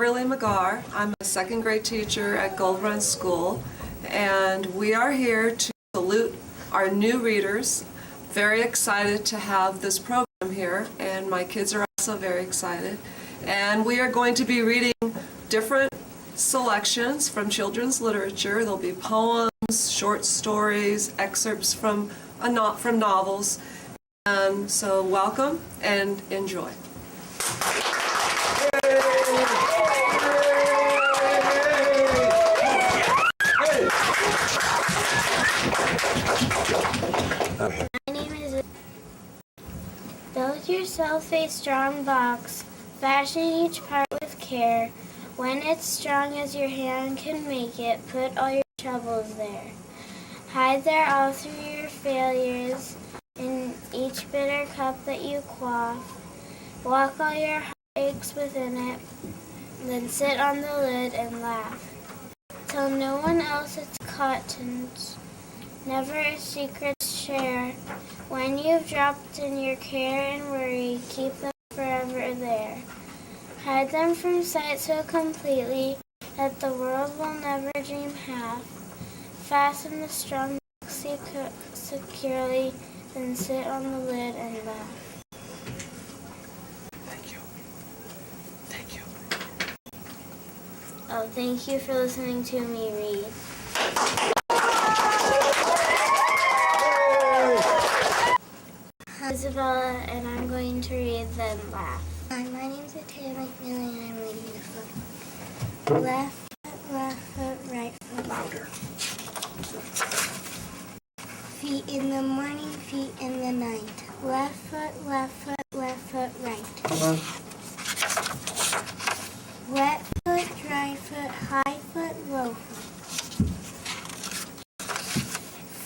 Beverly McGarr. I'm a second grade teacher at Gold Run School, and we are here to salute our new readers. Very excited to have this program here, and my kids are also very excited. And we are going to be reading different selections from children's literature. There'll be poems, short stories, excerpts from novels. And so welcome and enjoy. My name is. Build yourself a strong box, fashion each part with care. When it's strong as your hand can make it, put all your troubles there. Hide there all through your failures, in each bitter cup that you quaff. Lock all your heartaches within it, then sit on the lid and laugh. Tell no one else its contents, never a secret share. When you've dropped in your care and worry, keep them forever there. Hide them from sight so completely that the world will never dream half. Fasten the strong box securely, then sit on the lid and laugh. Thank you. Thank you. Oh, thank you for listening to me read. Isabella, and I'm going to read Then Laugh. Hi, my name's Ataya McNeely, and I'm reading the book. Left foot, right foot. Louder. Feet in the morning, feet in the night. Left foot, right. Wet foot, dry foot, high foot, low foot.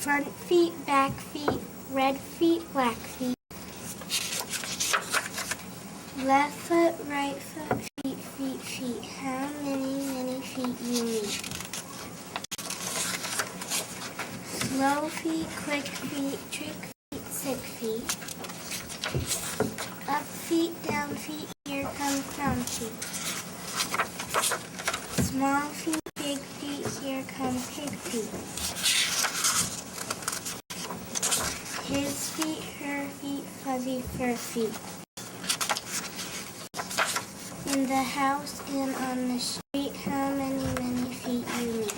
Front feet, back feet, red feet, black feet. Left foot, right foot, feet. How many feet you need? Slow feet, quick feet, trick feet, sick feet. Up feet, down feet, here come clown feet. Small feet, big feet, here come pig feet. His feet, her feet, fuzzy fur feet. In the house and on the street, how many feet you need?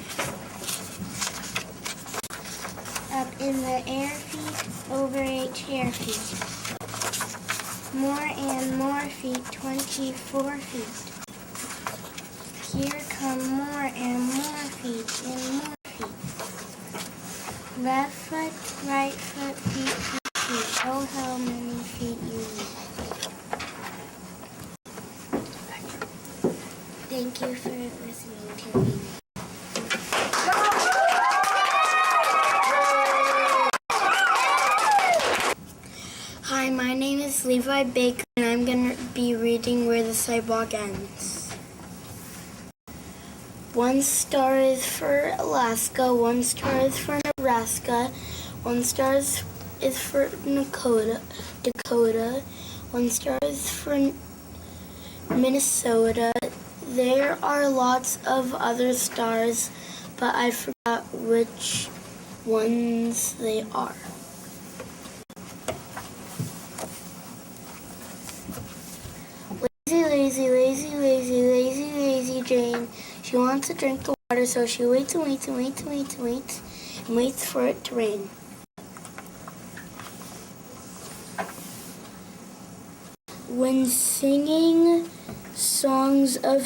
Up in the air feet, over a chair feet. More and more feet, 24 feet. Here come more and more feet and more feet. Left foot, right foot, feet. Oh, how many feet you need. Thank you for listening to me. Hi, my name is Levi Baker, and I'm going to be reading Where the Sidewalk Ends. 1 star is for Alaska, 1 star is for Nebraska, 1 star is for Dakota, 1 star is for Minnesota. There are lots of other stars, but I forgot which ones they are. Lazy Jane. She wants to drink the water, so she waits and waits for it to rain. When singing songs of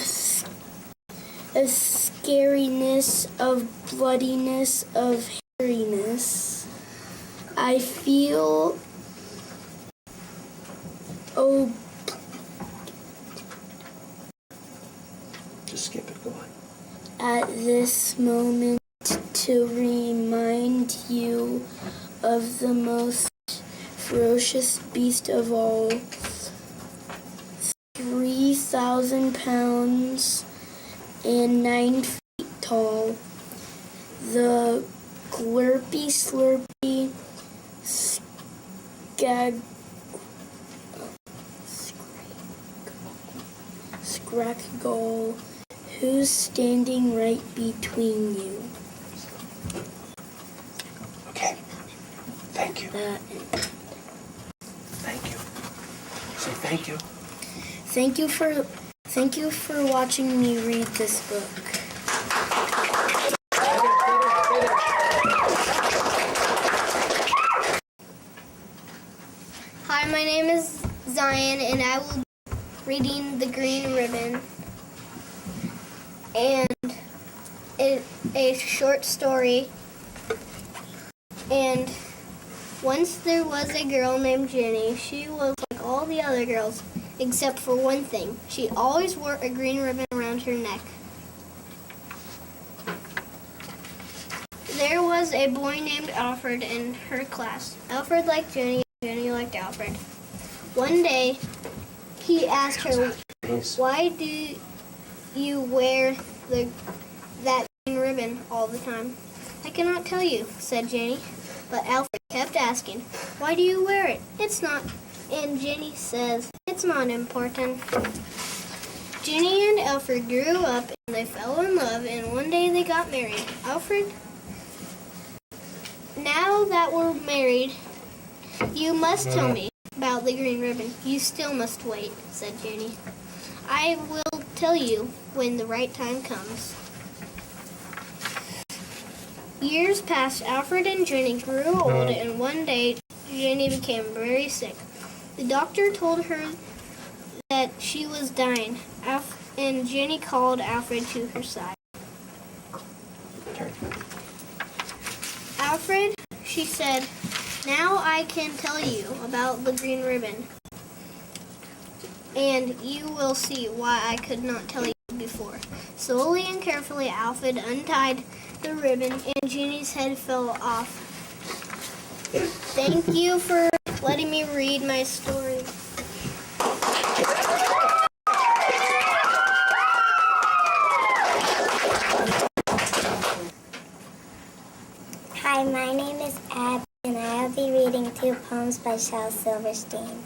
scariness, of bloodiness, of hairiness, I feel, Just skip it, go on. at this moment to remind you of the most ferocious beast of all, 3,000 pounds and 9 feet tall, the glurpy slurpy crack a goal. Who's standing right between you? Okay. Thank you. That. Thank you. Say thank you. Thank you for watching me read this book. Hi, my name is Zion, and I will be reading The Green Ribbon. And it's a short story. And once there was a girl named Jenny. She was like all the other girls, except for one thing. She always wore a green ribbon around her neck. There was a boy named Alfred in her class. Alfred liked Jenny, and Jenny liked Alfred. One day, he asked her, "Why do you wear that green ribbon all the time?" "I cannot tell you," said Jenny. But Alfred kept asking, "Why do you wear it? It's not..." And Jenny says, "It's not important." Jenny and Alfred grew up and they fell in love, and one day they got married. Alfred, now that we're married, you must tell me about the green ribbon. You still must wait, said Jenny. I will tell you when the right time comes. Years passed. Alfred and Jenny grew old, and one day Jenny became very sick. The doctor told her that she was dying, and Jenny called Alfred to her side. "Alfred," she said, "now I can tell you about the green ribbon, and you will see why I could not tell you before." Slowly and carefully, Alfred untied the ribbon, and Jenny's head fell off. Thank you for letting me read my story. Hi, my name is Ab, and I'll be reading 2 poems by Shel Silverstein.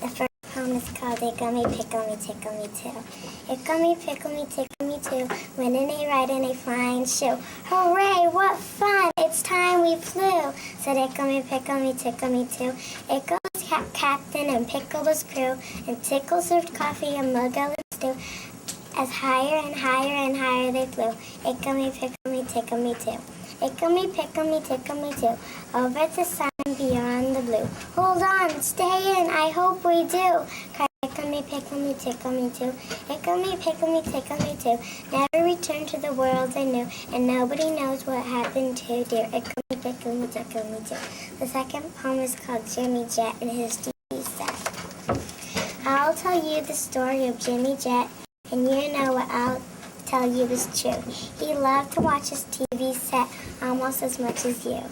The first poem is called Ickle Me, Pickle Me, Tickle Me Too. Ickle me, pickle me, tickle me too, winning a ride in a flying shoe. Hooray, what fun, it's time we flew, said Ickle me, pickle me, tickle me too. Ickle was captain and Pickle was crew, and Tickle served coffee and Muggle and stew. As higher and higher and higher they flew, Ickle me, pickle me, tickle me too. Ickle me, pickle me, tickle me too, over the sun and beyond the blue. Hold on, stay in, I hope we do, cried Ickle me, pickle me, tickle me too. Ickle me, pickle me, tickle me too. Never return to the world I knew, and nobody knows what happened to dear Ickle me, pickle me, tickle me too. The second poem is called Jimmy Jet and his TV set. I'll tell you the story of Jimmy Jet, and you know what I'll tell you is true. He loved to watch his TV set almost as much as you.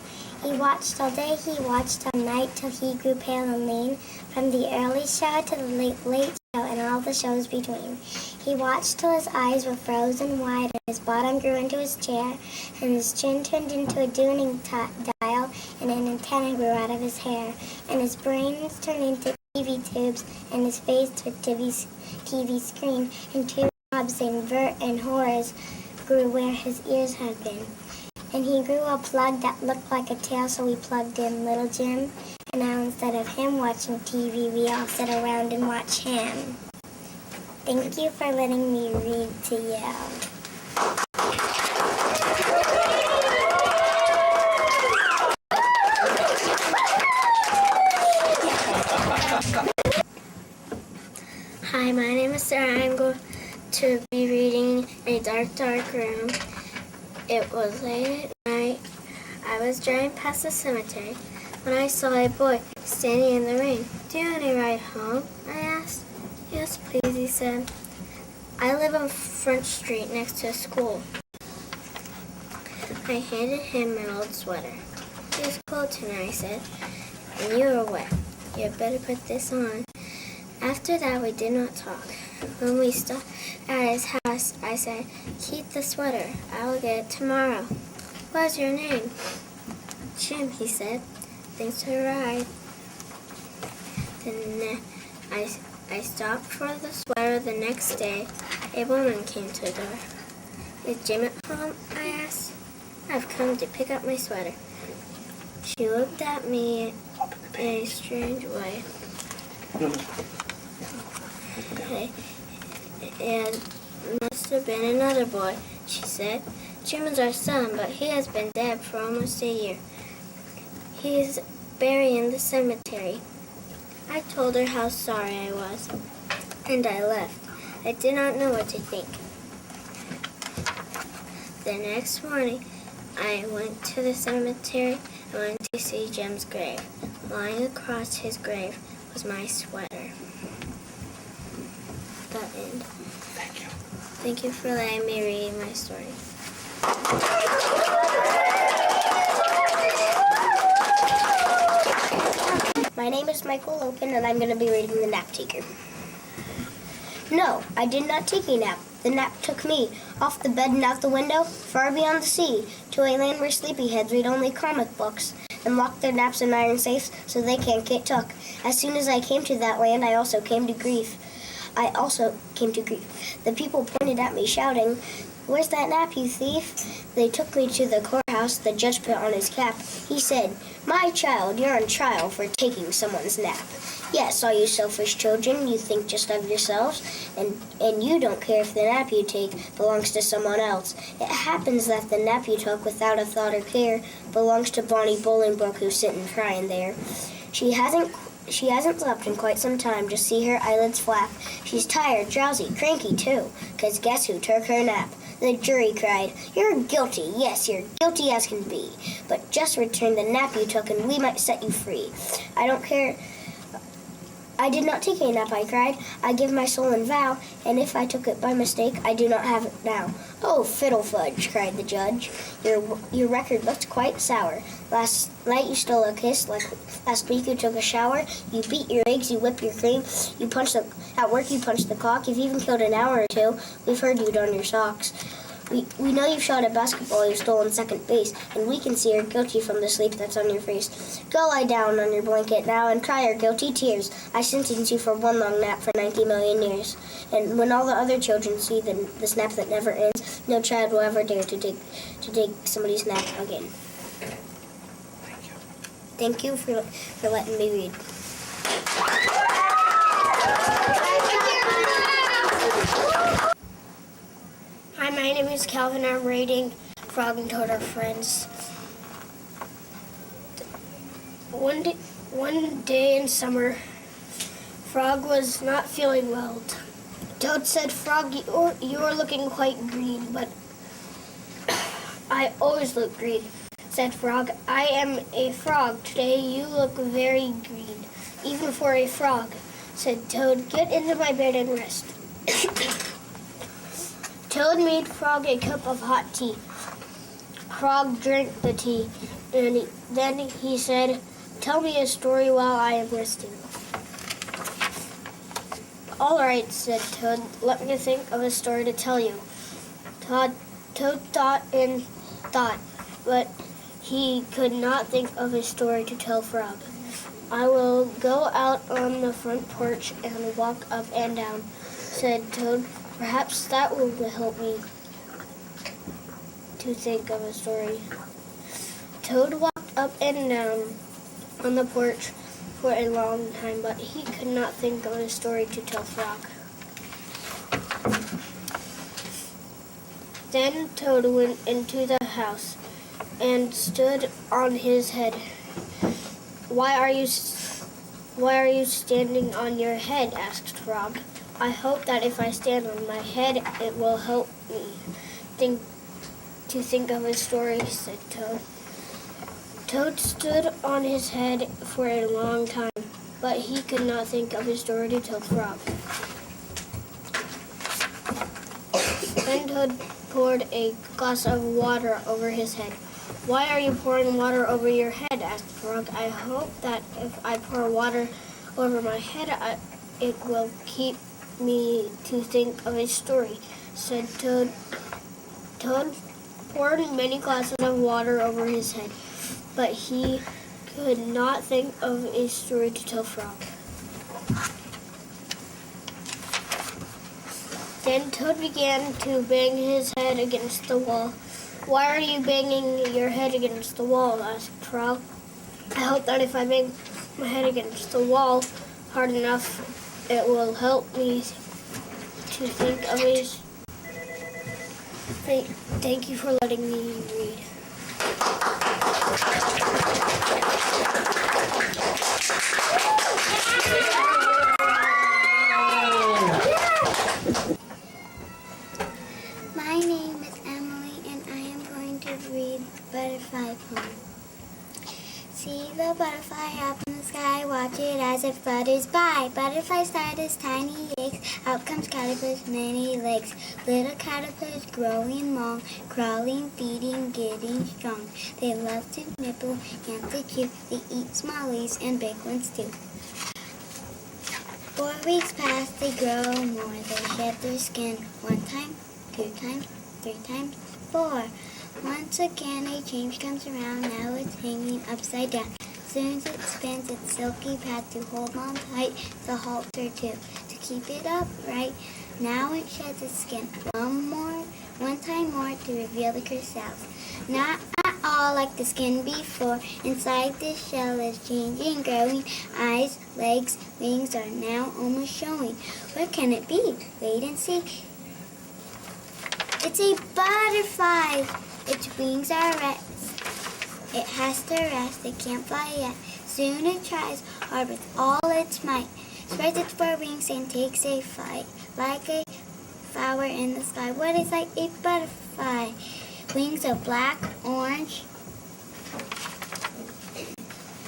He watched all day, he watched all night, till he grew pale and lean, from the early show to the late show and all the shows between. He watched till his eyes were frozen wide, and his bottom grew into his chair, and his chin turned into a tuning dial, and an antenna grew out of his hair, and his brains turned into TV tubes, and his face to a TV screen, and two knobs and vert and horrors grew where his ears had been. And he grew a plug that looked like a tail, so we plugged in Little Jim. And now instead of him watching TV, we all sit around and watch him. Thank you for letting me read to you. Hi, my name is Sarah. I'm going to be reading A Dark, Dark Room. It was late at night. I was driving past the cemetery when I saw a boy standing in the rain. "Do you want a ride home?" I asked. "Yes, please," he said. "I live on Front Street next to a school." I handed him my old sweater. "It's cold tonight," I said, "and you are wet. You had better put this on." After that, we did not talk. When we stopped at his house, I said, "Keep the sweater. I will get it tomorrow." "What's your name?" "Jim," he said. "Thanks for the ride." Then I stopped for the sweater the next day, a woman came to the door. "Is Jim at home?" I asked. "I've come to pick up my sweater." She looked at me in a strange way. "It must have been another boy," she said. "Jim is our son, but he has been dead for almost a year. He is buried in the cemetery." I told her how sorry I was, and I left. I did not know what to think. The next morning, I went to the cemetery and went to see Jim's grave. Lying across his grave was my sweater. The end. Thank you. Thank you for letting me read my story. My name is Michael Loken, and I'm going to be reading The Nap Taker. No, I did not take a nap. The nap took me, off the bed and out the window, far beyond the sea, to a land where sleepyheads read only comic books, and lock their naps in iron safes so they can't get took. As soon as I came to that land, I also came to grief. The people pointed at me, shouting, "Where's that nap, you thief?" They took me to the courthouse. The judge put on his cap. He said, "My child, you're on trial for taking someone's nap. Yes, all you selfish children, you think just of yourselves, and you don't care if the nap you take belongs to someone else. It happens that the nap you took without a thought or care belongs to Bonnie Bolingbroke, who's sitting crying there. She hasn't slept in quite some time. Just see her eyelids flap. She's tired, drowsy, cranky too, 'cause guess who took her nap?" The jury cried, "You're guilty. Yes, you're guilty as can be. But just return the nap you took and we might set you free." "I don't care. I did not take a nap," I cried. "I give my soul and vow, and if I took it by mistake, I do not have it now." "Oh, fiddle fudge," cried the judge. Your record looks quite sour. Last night you stole a kiss, last week you took a shower, you beat your eggs, you whip your cream, at work you punched the clock, you've even killed an hour or two. We've heard you darn your socks. We know you've shot at basketball, you've stolen second base, and we can see you're guilty from the sleep that's on your face. Go lie down on your blanket now and cry your guilty tears. I sentence you for one long nap for 90 million years. And when all the other children see this nap that never ends, no child will ever dare to take somebody's nap again. Thank you for letting me read. Hi, my name is Calvin. I'm reading Frog and Toad Are Friends. One day in summer, Frog was not feeling well. Toad said, "Frog, you are looking quite green," but "I always look green," said Frog. "I am a frog. Today you look very green, even for a frog," said Toad. "Get into my bed and rest." Toad made Frog a cup of hot tea. Frog drank the tea, and then he said, "Tell me a story while I am resting." "All right," said Toad. "Let me think of a story to tell you." Toad thought and thought, but he could not think of a story to tell Frog. "I will go out on the front porch and walk up and down," said Toad. "Perhaps that will help me to think of a story." Toad walked up and down on the porch for a long time, but he could not think of a story to tell Frog. Then Toad went into the house and stood on his head. Why are you standing on your head?" asked Frog. "I hope that if I stand on my head, it will help me think of a story," said Toad. Toad stood on his head for a long time, but he could not think of a story to tell Frog. Then Toad poured a glass of water over his head. "Why are you pouring water over your head?" asked Frog. "I hope that if I pour water over my head, it will keep me to think of a story," said Toad. Toad poured many glasses of water over his head, but he could not think of a story to tell Frog. Then Toad began to bang his head against the wall. Why are you banging your head against the wall? Asked Frog. I hope that if I bang my head against the wall hard enough, it will help me to think of ways. Thank you for letting me read. My name is Emily, and I am going to read Butterfly Poem. See the butterfly up in the sky, watch it as it flutters by. Butterfly start as tiny eggs, out comes caterpillars, many legs. Little caterpillars growing long, crawling, feeding, getting strong. They love to nibble and to chew, they eat small leaves and big ones too. 4 weeks pass, they grow more, they shed their skin 1 time, 2 times, 3 times, 4. Once again a change comes around, now it's hanging upside down. Soon it spins its silky pad to hold on tight, the halter too, to keep it upright. Now it sheds its skin one time more to reveal the chrysalis. Not at all like the skin before, inside the shell is changing, growing. Eyes, legs, wings are now almost showing. What can it be? Wait and see. It's a butterfly! Its wings are rest. It has to rest. It can't fly yet. Soon it tries hard with all its might. Spreads its 4 wings and takes a flight. Like a flower in the sky. What is like a butterfly? Wings of black, orange,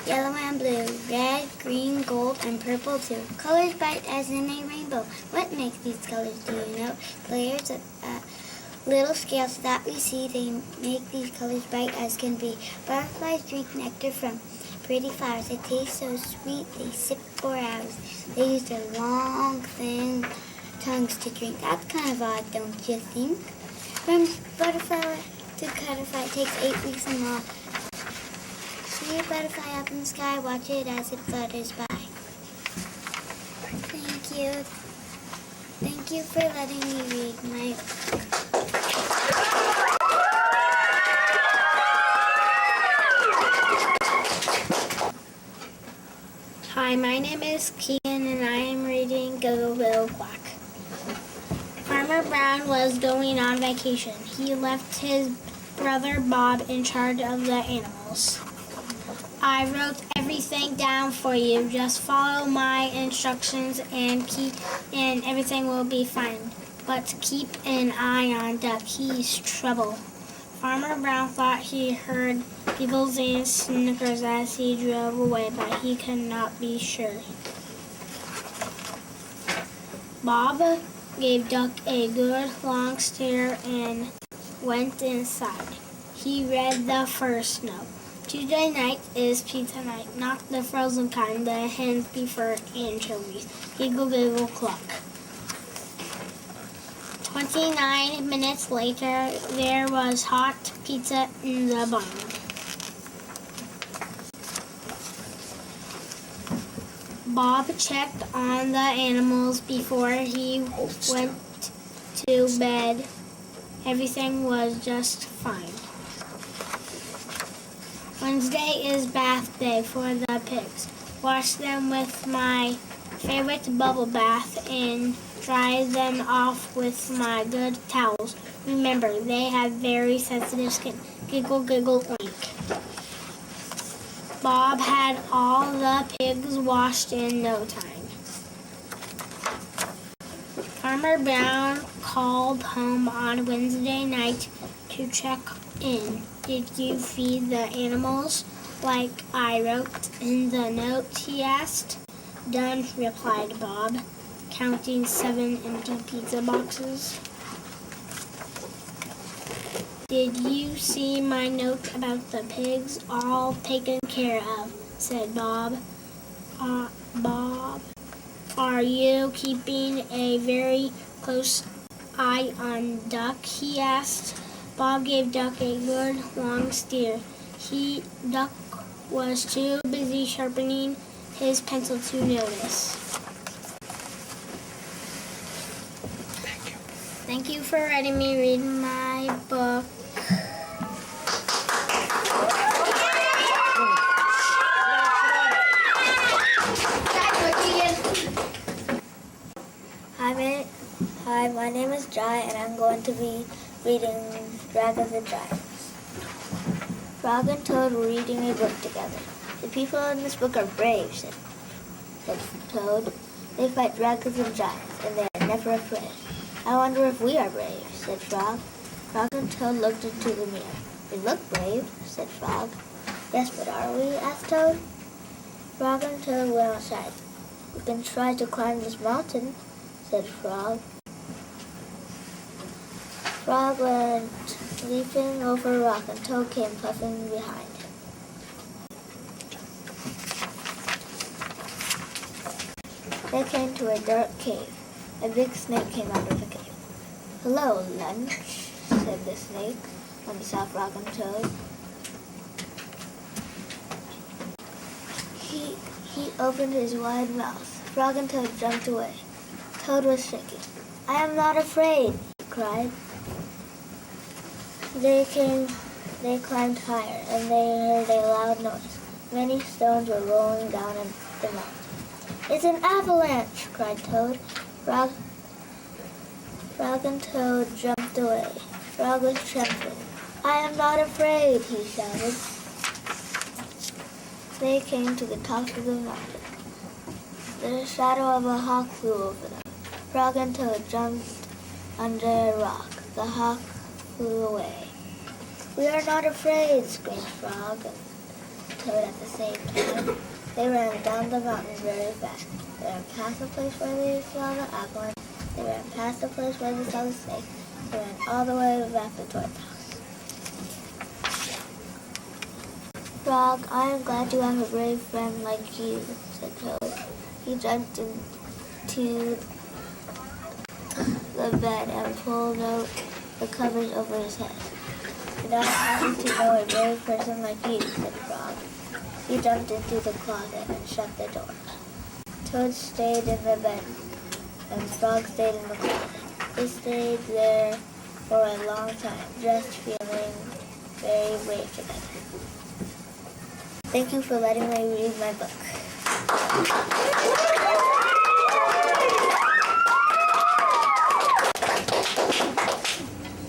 yellow and blue, red, green, gold, and purple too. Colors bright as in a rainbow. What makes these colors, do you know? Layers of little scales that we see, they make these colors bright as can be. Butterflies drink nectar from pretty flowers. It tastes so sweet, they sip for hours. They use their long, thin tongues to drink. That's kind of odd, don't you think? From butterfly to butterfly takes 8 weeks and more. See a butterfly up in the sky, watch it as it flutters by. Thank you. Thank you for letting me read my... Hi, my name is Keegan and I am reading Go Go Quack. Farmer Brown was going on vacation. He left his brother Bob in charge of the animals. I wrote everything down for you. Just follow my instructions and everything will be fine. But keep an eye on Duck. He's trouble. Farmer Brown thought he heard giggles and snickers as he drove away, but he could not be sure. Bob gave Duck a good long stare and went inside. He read the first note. Tuesday night is pizza night, not the frozen kind. The hens prefer anchovies. Giggle, giggle, cluck. 29 minutes later, there was hot pizza in the barn. Bob checked on the animals before he went to bed. Everything was just fine. Wednesday is bath day for the pigs. Wash them with my favorite bubble bath and dry them off with my good towels. Remember, they have very sensitive skin. Giggle, giggle, oink. Bob had all the pigs washed in no time. Farmer Brown called home on Wednesday night to check in. Did you feed the animals like I wrote in the note, he asked. Done, replied Bob, counting 7 empty pizza boxes. Did you see my note about the pigs? All taken care of, said Bob. Bob, are you keeping a very close eye on Duck? He asked. Bob gave Duck a good long stare. Duck was too busy sharpening his pencil to notice. Thank you. Thank you for letting me read my book. Hi, my name is Jai, and I'm going to be reading Dragons and Giants. Frog and Toad were reading a book together. The people in this book are brave, said Toad. They fight dragons and giants, and they are never afraid. I wonder if we are brave, said Frog. Frog and Toad looked into the mirror. We look brave, said Frog. Yes, but are we? Asked Toad. Frog and Toad went outside. We can try to climb this mountain, said Frog. Frog went leaping over a rock, and Toad came puffing behind him. They came to a dark cave. A big snake came out of the cave. Hello, lunch, said the snake when he saw Frog and Toad. He opened his wide mouth. Frog and Toad jumped away. Toad was shaking. I am not afraid, he cried. They climbed higher, and they heard a loud noise. Many stones were rolling down the mountain. It's an avalanche, cried Toad. Frog and Toad jumped away. Frog was trembling. I am not afraid, he shouted. They came to the top of the mountain. The shadow of a hawk flew over them. Frog and Toad jumped under a rock. The hawk flew away. We are not afraid, screamed Frog and Toad at the same time. They ran down the mountain very fast. They ran past the place where they saw the avalanche. They ran past the place where they saw the snake. They ran all the way back toward the house. Frog, I am glad to have a brave friend like you, said Toad. He jumped into the bed and pulled out the covers over his head. It is happy to know a brave person like you, said Frog. He jumped into the closet and shut the door. Toad stayed in the bed, and Frog stayed in the closet. They stayed there for a long time, just feeling very brave together. Thank you for letting me read my book.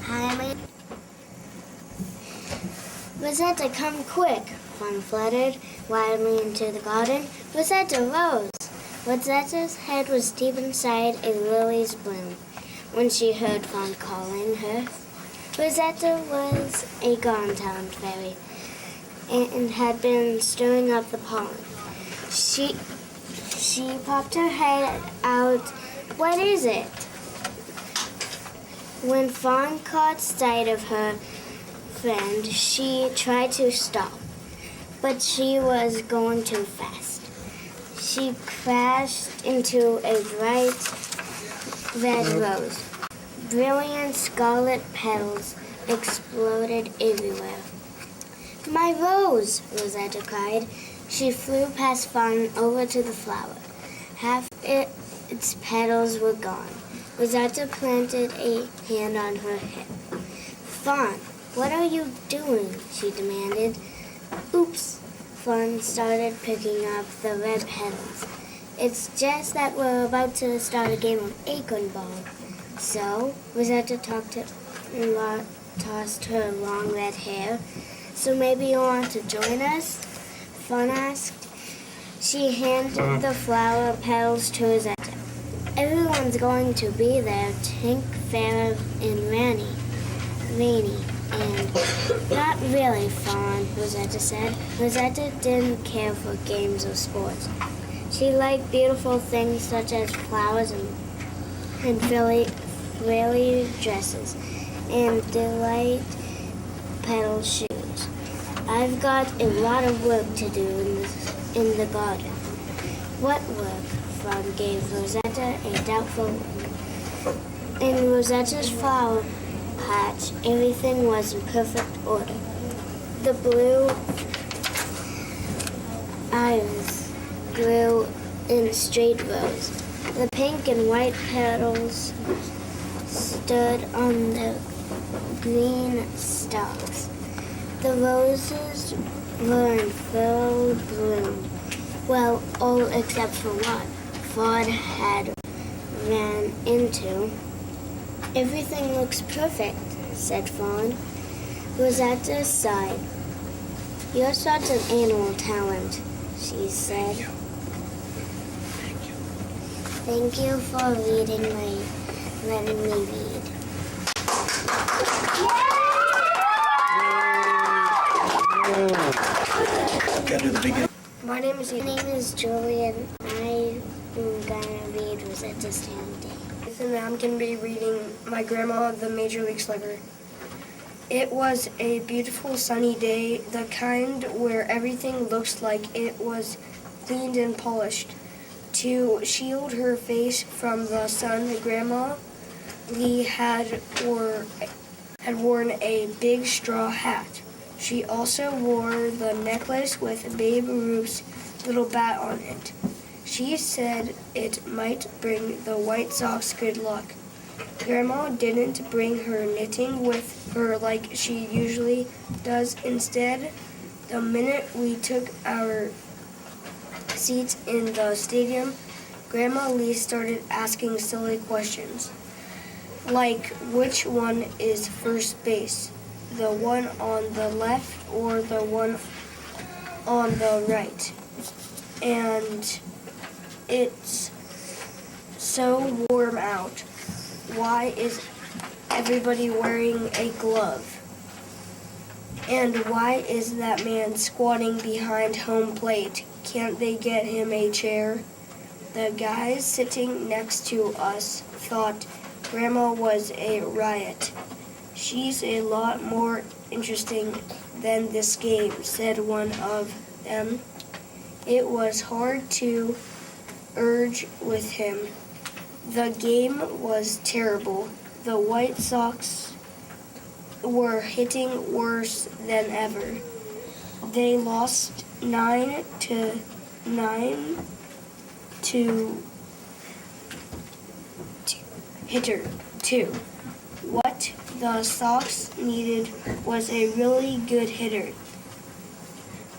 Hi, Rosetta, come quick, Fawn fluttered wildly into the garden. Rosetta rose. Rosetta's head was deep inside a lily's bloom when she heard Fawn calling her. Rosetta was a gone-town fairy and had been stirring up the pollen. She popped her head out. What is it? When Fawn caught sight of her friend, she tried to stop, but she was going too fast. She crashed into a bright red rose. Brilliant scarlet petals exploded everywhere. My rose, Rosetta cried. She flew past Fawn over to the flower. Half its petals were gone. Rosetta planted a hand on her hip. Fawn, what are you doing? She demanded. Oops. Fawn started picking up the red petals. It's just that we're about to start a game of acorn ball. So, Rosetta tossed her long red hair. So maybe you want to join us? Fawn asked. She handed the flower petals to Rosetta. Everyone's going to be there, Tink, Farrah, and Rainy. And not really, Fawn, Rosetta said. Rosetta didn't care for games or sports. She liked beautiful things such as flowers and frilly dresses and delight petal shoes. I've got a lot of work to do in the garden. What work? Frog gave Rosetta a doubtful look. In Rosetta's flower patch, everything was in perfect order. The blue iris grew in straight rows. The pink and white petals stood on the green stalks. The roses were in full bloom. Well, all except for one Fod had ran into. Everything looks perfect, said Fawn. Rosetta sighed. You're such an animal talent, she said. Thank you for letting me read. My name is Julian. I'm gonna read Rosetta Stone. And I'm going to be reading My Grandma, the Major League Slugger. It was a beautiful sunny day, the kind where everything looks like it was cleaned and polished. To shield her face from the sun, Grandma Lee had worn a big straw hat. She also wore the necklace with Babe Ruth's little bat on it. She said it might bring the White Sox good luck. Grandma didn't bring her knitting with her like she usually does. Instead, the minute we took our seats in the stadium, Grandma Lee started asking silly questions. Like, which one is first base? The one on the left or the one on the right? And it's so warm out. Why is everybody wearing a glove? And why is that man squatting behind home plate? Can't they get him a chair? The guys sitting next to us thought Grandma was a riot. She's a lot more interesting than this game, said one of them. It was hard to urge with him. The game was terrible. The White Sox were hitting worse than ever. They lost 9 to hitter 2. What the Sox needed was a really good hitter.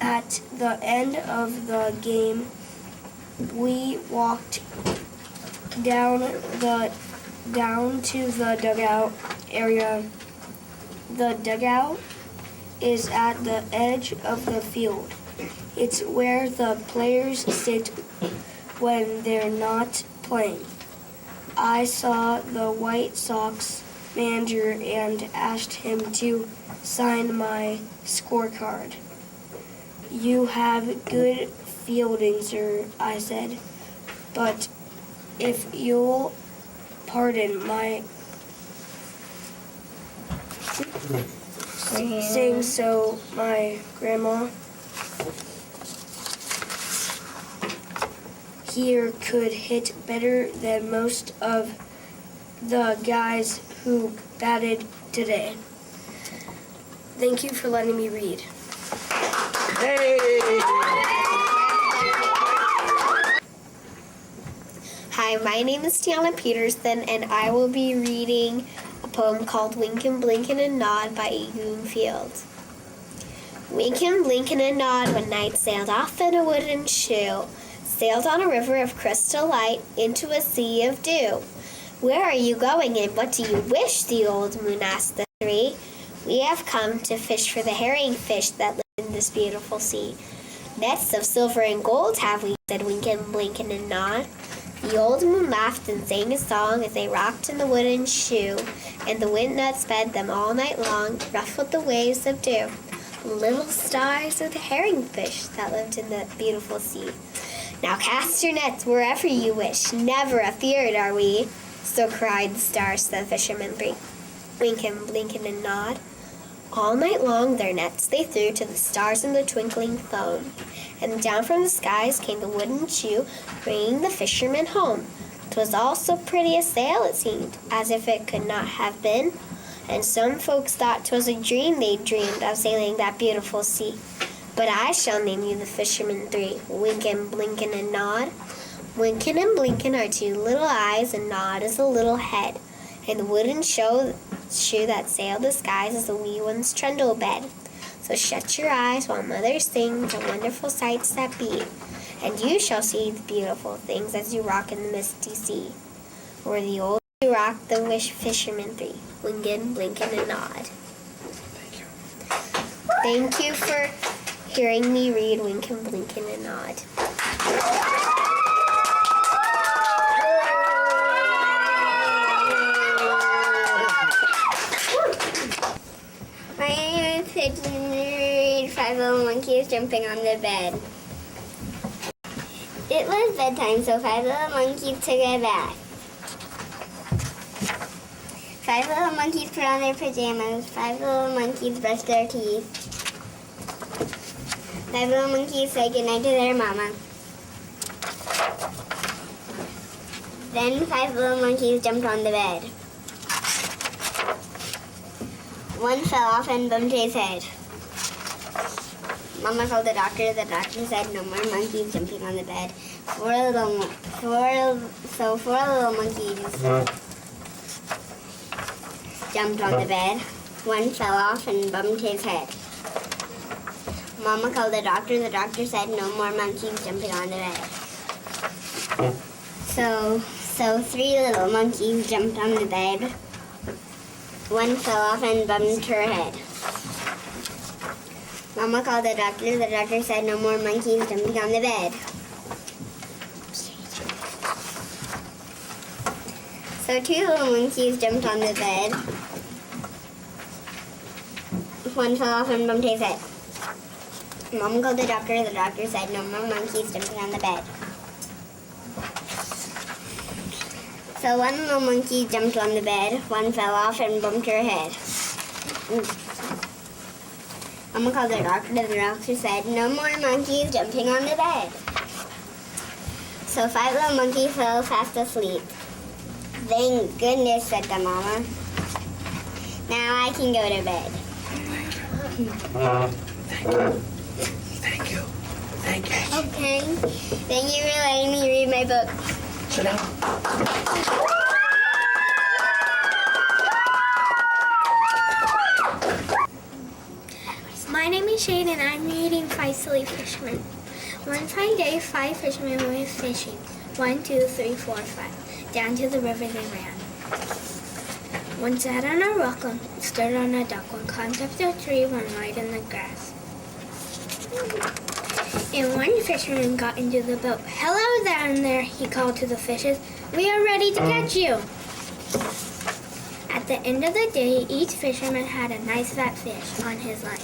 At the end of the game, we walked down to the dugout area. The dugout is at the edge of the field. It's where the players sit when they're not playing. I saw the White Sox manager and asked him to sign my scorecard. You have good fielding, sir, I said, but if you'll pardon my saying so, my grandma here could hit better than most of the guys who batted today. Thank you for letting me read. Hi, my name is Tiana Peterson, and I will be reading a poem called Winkin', Blinkin' and Nod by Egoon Fields. Winkin', blinkin' and nod when night sailed off in a wooden shoe, sailed on a river of crystal light into a sea of dew. Where are you going and what do you wish? The old moon asked the three. We have come to fish for the herring fish that live in this beautiful sea. Nets of silver and gold have we, said Winkin', Blinkin' and Nod. The old moon laughed and sang a song as they rocked in the wooden shoe, and the wind that sped them all night long ruffled the waves of dew. Little stars of the herring fish that lived in the beautiful sea. Now cast your nets wherever you wish, never afeard are we. So cried the stars to the fishermen three. Winkin', Blinkin' and Nod. All night long their nets they threw to the stars in the twinkling foam, and down from the skies came the wooden shoe, bringing the fishermen home. 'Twas all so pretty a sail it seemed, as if it could not have been, and some folks thought 'twas a dream they'd dreamed of sailing that beautiful sea. But I shall name you the fishermen three, Winkin', Blinkin' and Nod. Winkin' and Blinkin' are two little eyes, and Nod is a little head. and the wooden shoe that sailed the skies as the wee ones trundle bed. So shut your eyes while Mother sings the wonderful sights that be, and you shall see the beautiful things as you rock in the misty sea, where the old rock the fishermen three, winkin', blinkin', and nod. Thank you. Thank you for hearing me read Winkin', Blinkin', and Nod. My name is Pigeon. 5 little monkeys jumping on the bed. It was bedtime, so 5 little monkeys took a bath. 5 little monkeys put on their pajamas. 5 little monkeys brushed their teeth. 5 little monkeys said goodnight to their mama. Then 5 little monkeys jumped on the bed. One fell off and bumped his head. Mama called the doctor. The doctor said no more monkeys jumping on the bed. 4 little monkeys jumped on the bed. One fell off and bumped his head. Mama called the doctor. The doctor said no more monkeys jumping on the bed. So 3 little monkeys jumped on the bed. One fell off and bumped her head. Mama called the doctor. The doctor said no more monkeys jumping on the bed. So 2 little monkeys jumped on the bed. One fell off and bumped his head. Mom called the doctor. The doctor said no more monkeys jumping on the bed. So 1 little monkey jumped on the bed. One fell off and bumped her head. Mama called the doctor. The doctor said no more monkeys jumping on the bed. So 5 little monkeys fell fast asleep. Thank goodness, said the mama. Now I can go to bed. Thank you. Thank you. Okay. Thank you for letting me read my book. Sit down. My name is Shane and I'm reading 5 Silly Fishermen. One fine day, 5 fishermen went fishing. 1, 2, 3, 4, 5. Down to the river they ran. One sat on a rock, one stood on a dock, one climbed up the tree, one lied in the grass. And one fisherman got into the boat. "Hello down there," he called to the fishes. "We are ready to catch you." At the end of the day, each fisherman had a nice fat fish on his line.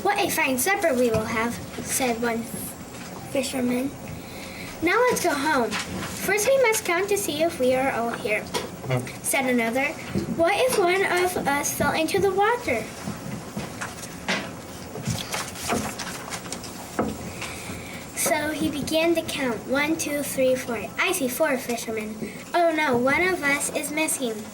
"What a fine supper we will have," said one fisherman. "Now let's go home. First we must count to see if we are all here," said another. "What if one of us fell into the water?" So he began to count. 1, 2, 3, 4. "I see 4 fishermen. Oh no, one of us is missing."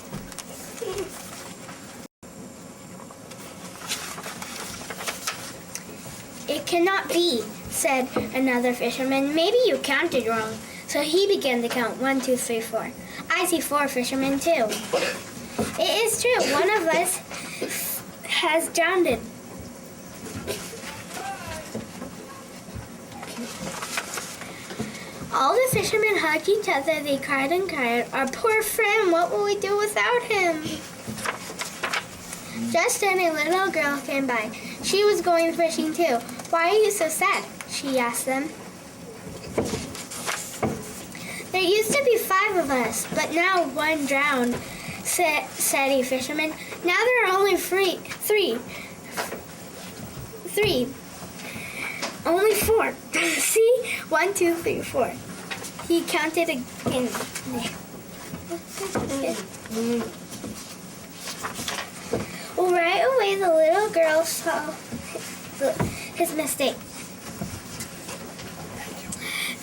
"It cannot be," said another fisherman. "Maybe you counted wrong." So he began to count. 1, 2, 3, 4. "I see 4 fishermen too." "It is true. One of us has drowned." All the fishermen hugged each other. They cried and cried, "Our poor friend, what will we do without him?" Just then a little girl came by. She was going fishing too. "Why are you so sad?" she asked them. "There used to be 5 of us, but now one drowned," said a fisherman. "Now there are only three. Only 4. See? 1, 2, 3, 4. He counted again. Right away, the little girl saw his mistake.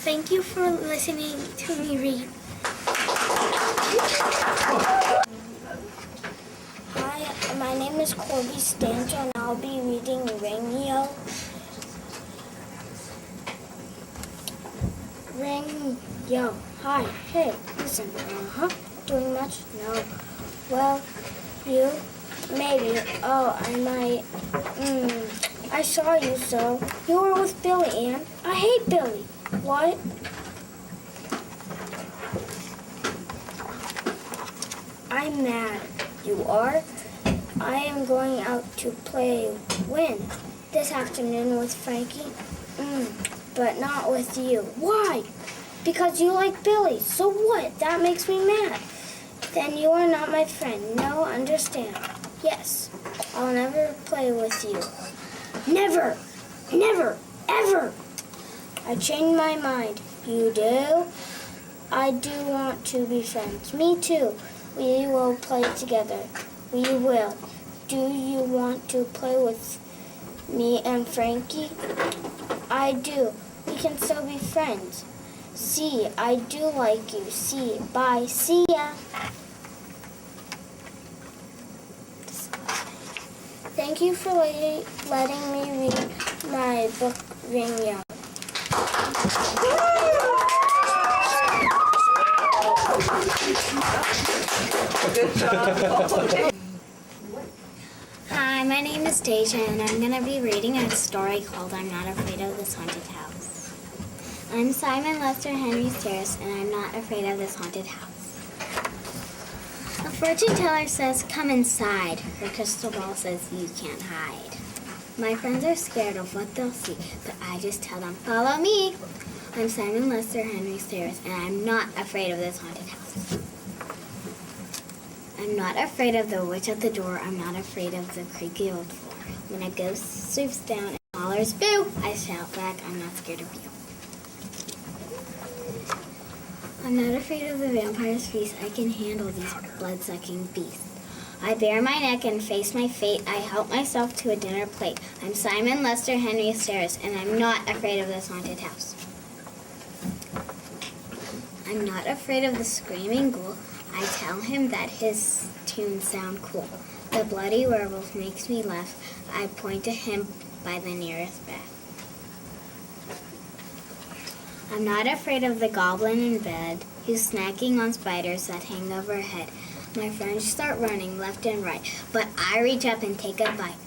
Thank you for listening to me read. Hi, my name is Corby Stanton and I'll be reading Radio. Ring, yo, hi, hey, listen, doing much? No. Well, you? Maybe. Oh, I might. I saw you, so. You were with Billy, Ann. I hate Billy. What? I'm mad. You are? I am going out to play when? This afternoon with Frankie? But not with you. Why? Because you like Billy. So what? That makes me mad. Then you are not my friend. No, understand. Yes, I'll never play with you. Never! Never! Ever! I changed my mind. You do? I do want to be friends. Me too. We will play together. We will. Do you want to play with me and Frankie? I do. We can still be friends. See, I do like you. See, bye. See ya. Thank you for letting me read my book, Ring Young. Good job. Hi, my name is Deja, and I'm going to be reading a story called I'm Not Afraid of This Haunted House. I'm Simon Lester Henry Stairs, and I'm not afraid of this haunted house. A fortune teller says, come inside. Her crystal ball says, you can't hide. My friends are scared of what they'll see, but I just tell them, follow me. I'm Simon Lester Henry Stairs, and I'm not afraid of this haunted house. I'm not afraid of the witch at the door. I'm not afraid of the creaky old floor. When a ghost swoops down and hollers, boo! I shout back, I'm not scared of you. I'm not afraid of the vampire's feast. I can handle these blood-sucking beasts. I bare my neck and face my fate. I help myself to a dinner plate. I'm Simon Lester Henry Stairs, and I'm not afraid of this haunted house. I'm not afraid of the screaming ghoul. I tell him that his tunes sound cool. The bloody werewolf makes me laugh. I point to him by the nearest bed. I'm not afraid of the goblin in bed who's snacking on spiders that hang overhead. My friends start running left and right, but I reach up and take a bite.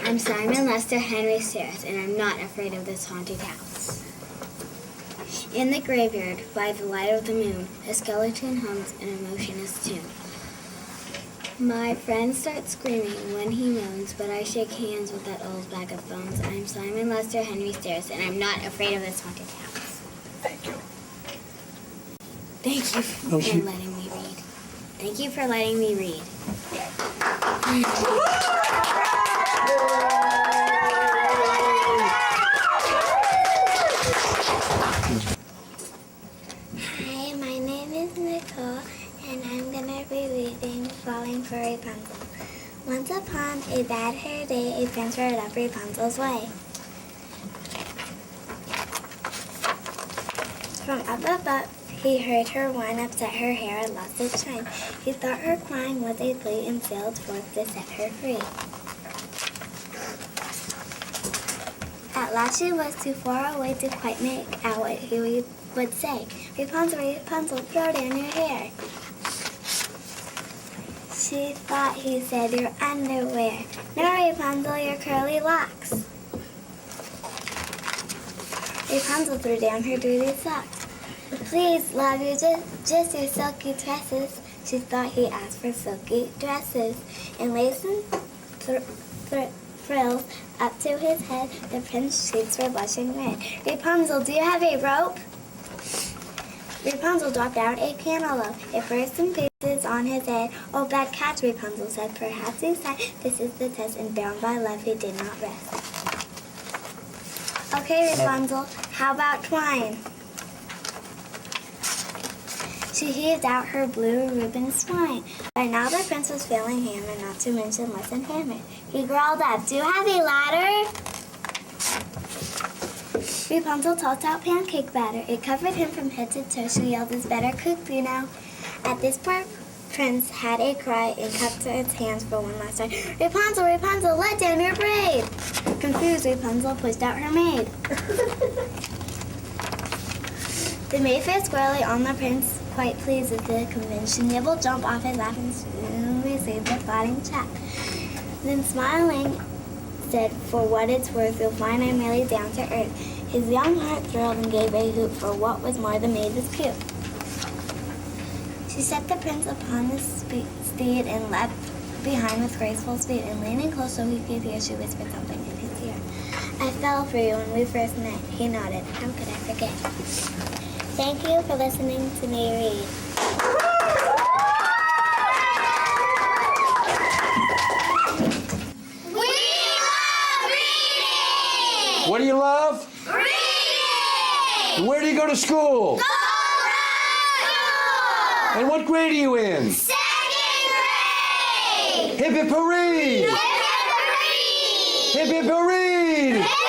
I'm Simon Lester Henry Stairs, and I'm not afraid of this haunted house. In the graveyard, by the light of the moon, a skeleton hums in a motionless tune. My friend starts screaming when he moans, but I shake hands with that old bag of bones. I'm Simon Lester Henry Stairs, and I'm not afraid of this haunted house. Thank you. Thank you for letting me read. Thank you for letting me read. Hi, my name is Nicole, and I'm gonna be reading Falling for Rapunzel. Once upon a bad hair day, a prince rode up Rapunzel's way. From up above, he heard her whine, upset her hair, and lost its shine. He thought her crying was a plea and sailed forth to set her free. At last she was too far away to quite make out what he would say. Rapunzel, Rapunzel, throw down your hair. She thought he said your underwear. No, Rapunzel, your curly locks. Rapunzel threw down her dirty socks. Please, love you, just your silky tresses. She thought he asked for silky dresses and lace and frills up to his head. The prince's cheeks were blushing red. Rapunzel, do you have a rope? Rapunzel dropped down a cantaloupe. It burst in pieces on his head. Oh, bad catch, Rapunzel said. Perhaps he said, this is the test, and bound by love he did not rest. Okay, Rapunzel, how about twine? She heaved out her blue ribbon twine. By now the prince was feeling hammered, not to mention less than hammered. He growled up, do you have a ladder? Rapunzel tossed out pancake batter. It covered him from head to toe. She yelled, it's better cooked, you know. At this part, Prince had a cry and cupped his hands for one last time. Rapunzel, Rapunzel, let down your braid. Confused, Rapunzel pushed out her maid. The Mayfair squirrel lay on the prince, quite pleased with the convention. Nibble jumped off his lap and soon received the flying chat. Then smiling, said, "For what it's worth, you'll find I'm merely down to earth." His young heart thrilled and gave a hoot, for what was more, the maid was cute. She set the prince upon the steed and leapt behind with graceful speed, and leaning close so he could hear, she whispered something in his ear. "I fell for you when we first met." He nodded. "How could I forget?" Thank you for listening to me read. We love reading! What do you love? Reading! Where do you go to school? And what grade are you in? Second grade! Hip hip hooray! Hip hip hooray! Hip hip hooray! Hip